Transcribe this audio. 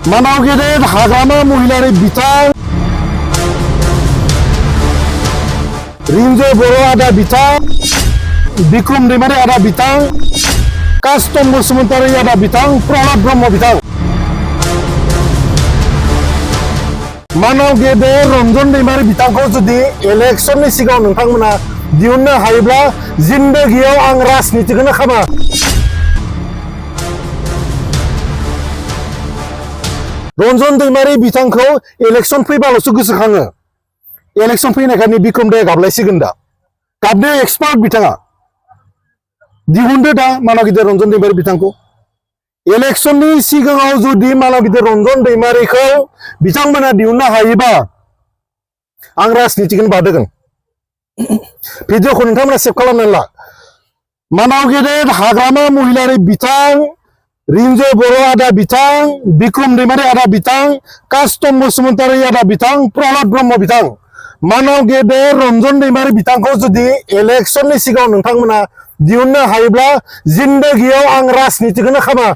मानाव गेदेर हाग्रामा महिलारि बिथां रिंजय बर' आदा बिथां बिक्रम दैमारि आदा बिथां कास्टम बसुमतारी आदा बिथां प्रहलाद ब्रह्म बिथां मानाव गेदेर रंजन दैमारि बिथांखौ जुदि इलेक्शननि सिगाङाव नोंथांमोना दिहुननो हायोब्ला जिन्दगियाव आं राजनितिखौनो खामा रंजन दैमारि बिथांखौ इलेक्शन फैबाल'सो गोसोखाङो इलेक्शन फैनायखायनो बिक्रम दैया गाबलायसिगोन दा गाबनो एक्सपार्ट बिथाङा दिहुनदो दा मानाव गिदिर रंजन दैमारि बिथांखौ इलेक्शननि सिगाङाव जुदि मानाव गिदिर रंजन दैमारिखौ बिथांमोना दिहुननो हायोबा आं राजनितिखौनो बादोगोन भिडिअखौ नोंथांमोना सेभ खालामनानै ला मानाव गेदेर हाग्रामा महिलारि बिथां रिंजय बर' आदा बिथां बिक्रम दैमारि आदा बिथां कास्टम बसुमतारी आदा बिथां प्रहलाद ब्रह्म बिथां मानाव गेदेर रंजन दैमारि बिथांखौ जुदि इलेक्शननि सिगाङाव नोंथांमोना दिहुननो हायोब्ला जिन्दगियाव आं राजनितिखौनो खामा